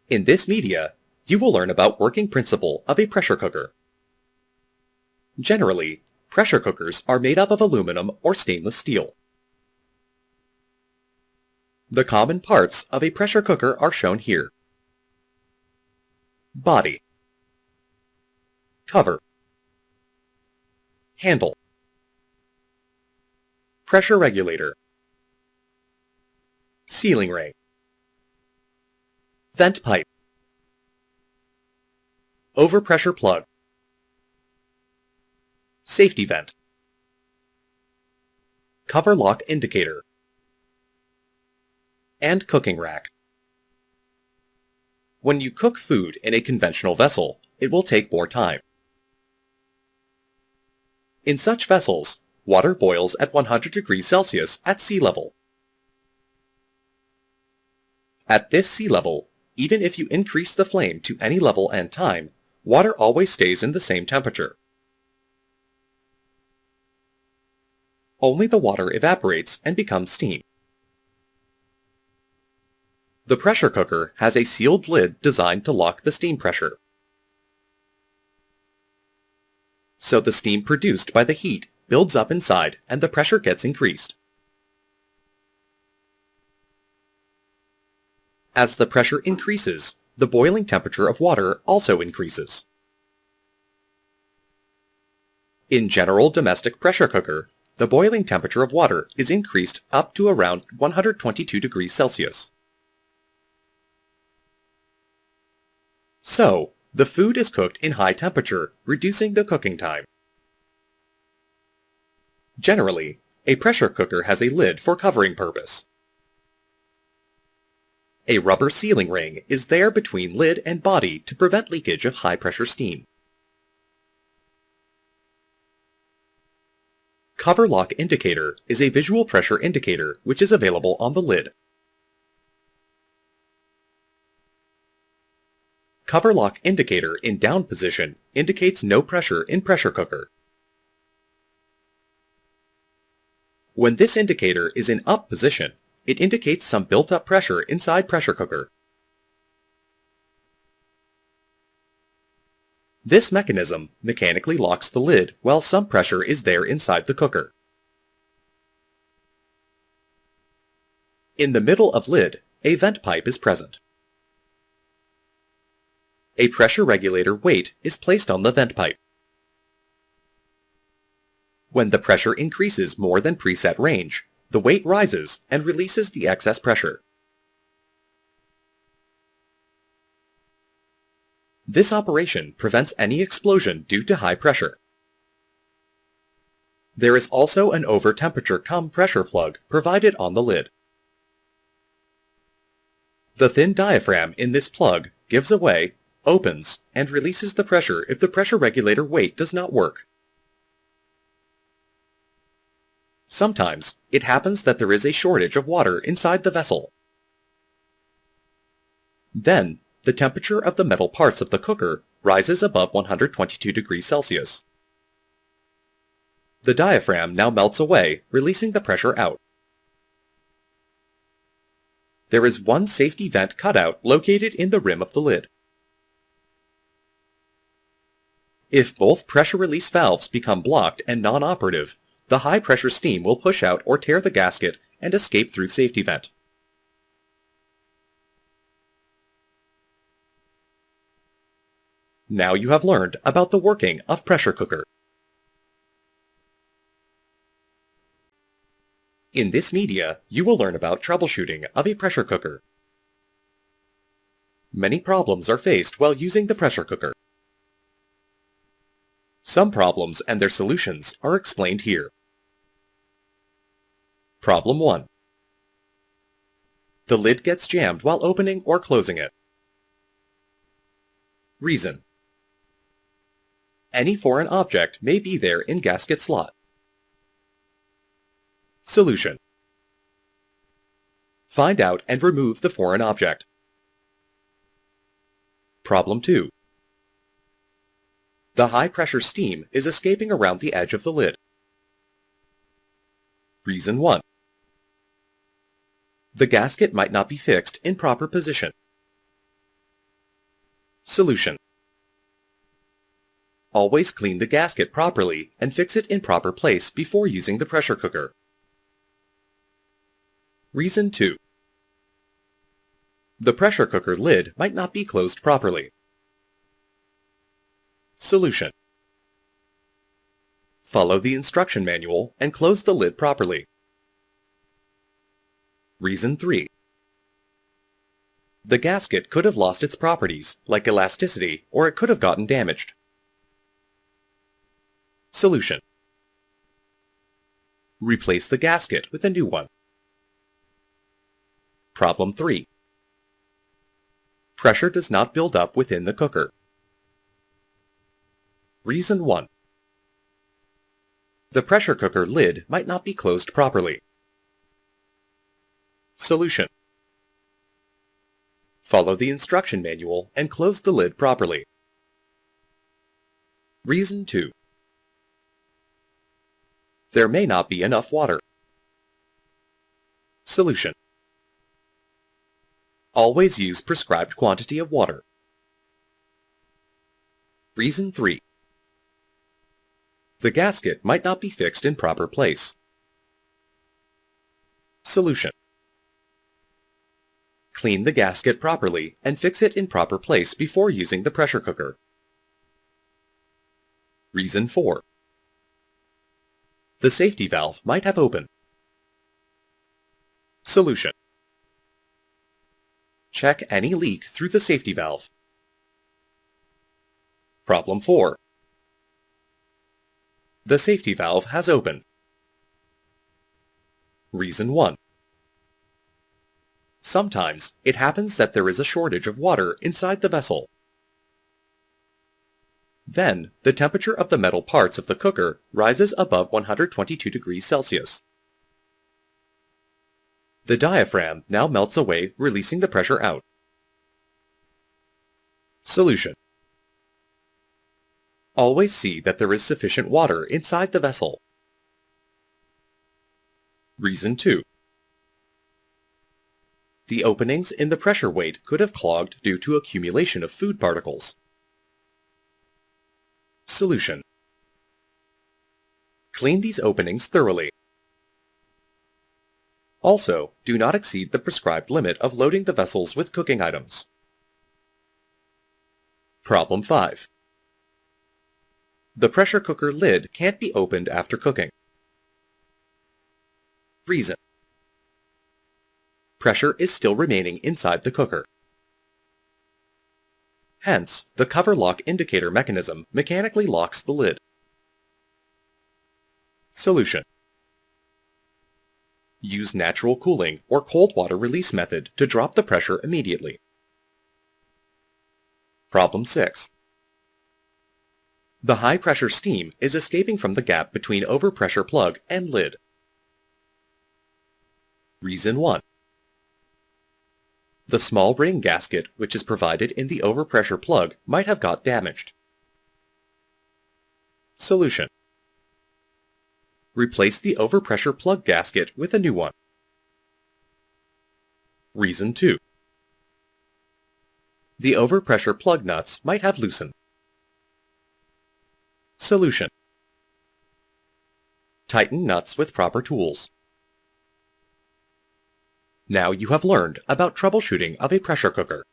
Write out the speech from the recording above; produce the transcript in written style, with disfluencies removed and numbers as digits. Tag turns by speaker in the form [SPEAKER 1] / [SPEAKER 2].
[SPEAKER 1] In this media, you will learn about working principle of a pressure cooker. Generally, pressure cookers are made up of aluminum or stainless steel. The common parts of a pressure cooker are shown here. Body, cover, handle, pressure regulator, sealing ring, vent pipe, overpressure plug, safety vent, cover lock indicator, and cooking rack. When you cook food in a conventional vessel, it will take more time. In such vessels, water boils at 100 degrees Celsius at sea level. At this sea level, even if you increase the flame to any level and time, water always stays in the same temperature. Only the water evaporates and becomes steam. The pressure cooker has a sealed lid designed to lock the steam pressure. So the steam produced by the heat builds up inside and the pressure gets increased. As the pressure increases, the boiling temperature of water also increases. In general domestic pressure cooker, the boiling temperature of water is increased up to around 122 degrees Celsius. So, the food is cooked in high temperature, reducing the cooking time. Generally, a pressure cooker has a lid for covering purpose. A rubber sealing ring is there between lid and body to prevent leakage of high-pressure steam. Cover lock indicator is a visual pressure indicator which is available on the lid. Cover lock indicator in down position indicates no pressure in pressure cooker. When this indicator is in up position, it indicates some built-up pressure inside pressure cooker. This mechanism mechanically locks the lid while some pressure is there inside the cooker. In the middle of lid, a vent pipe is present. A pressure regulator weight is placed on the vent pipe. When the pressure increases more than preset range, the weight rises and releases the excess pressure. This operation prevents any explosion due to high pressure. There is also an over-temperature pressure plug provided on the lid. The thin diaphragm in this plug gives away, opens, and releases the pressure if the pressure regulator weight does not work. Sometimes, it happens that there is a shortage of water inside the vessel. Then, the temperature of the metal parts of the cooker rises above 122 degrees Celsius. The diaphragm now melts away, releasing the pressure out. There is one safety vent cutout located in the rim of the lid. If both pressure release valves become blocked and non-operative, the high-pressure steam will push out or tear the gasket and escape through safety vent. Now you have learned about the working of pressure cooker. In this media, you will learn about troubleshooting of a pressure cooker. Many problems are faced while using the pressure cooker. Some problems and their solutions are explained here. Problem 1. The lid gets jammed while opening or closing it. Reason. Any foreign object may be there in gasket slot. Solution. Find out and remove the foreign object. Problem 2. The high-pressure steam is escaping around the edge of the lid. Reason 1. The gasket might not be fixed in proper position. Solution. Always clean the gasket properly and fix it in proper place before using the pressure cooker. Reason 2. The pressure cooker lid might not be closed properly. Solution. Follow the instruction manual and close the lid properly. Reason 3. The gasket could have lost its properties, like elasticity, or it could have gotten damaged. Solution. Replace the gasket with a new one. Problem 3. Pressure does not build up within the cooker. Reason 1. The pressure cooker lid might not be closed properly. Solution. Follow the instruction manual and close the lid properly. Reason 2. There may not be enough water. Solution. Always use prescribed quantity of water. Reason 3. The gasket might not be fixed in proper place. Solution. Clean the gasket properly and fix it in proper place before using the pressure cooker. Reason 4. The safety valve might have opened. Solution. Check any leak through the safety valve. Problem 4. The safety valve has opened. Reason 1. Sometimes it happens that there is a shortage of water inside the vessel. Then, the temperature of the metal parts of the cooker rises above 122 degrees Celsius. The diaphragm now melts away, releasing the pressure out. Solution. Always see that there is sufficient water inside the vessel. Reason 2. The openings in the pressure weight could have clogged due to accumulation of food particles. Solution. Clean these openings thoroughly. Also, do not exceed the prescribed limit of loading the vessels with cooking items. Problem 5. The pressure cooker lid can't be opened after cooking. Reason. Pressure is still remaining inside the cooker. Hence, the cover lock indicator mechanism mechanically locks the lid. Solution. Use natural cooling or cold water release method to drop the pressure immediately. Problem 6. The high-pressure steam is escaping from the gap between overpressure plug and lid. Reason 1. The small ring gasket which is provided in the overpressure plug might have got damaged. Solution. Replace the overpressure plug gasket with a new one. Reason 2. The overpressure plug nuts might have loosened. Solution. Tighten nuts with proper tools. Now you have learned about troubleshooting of a pressure cooker.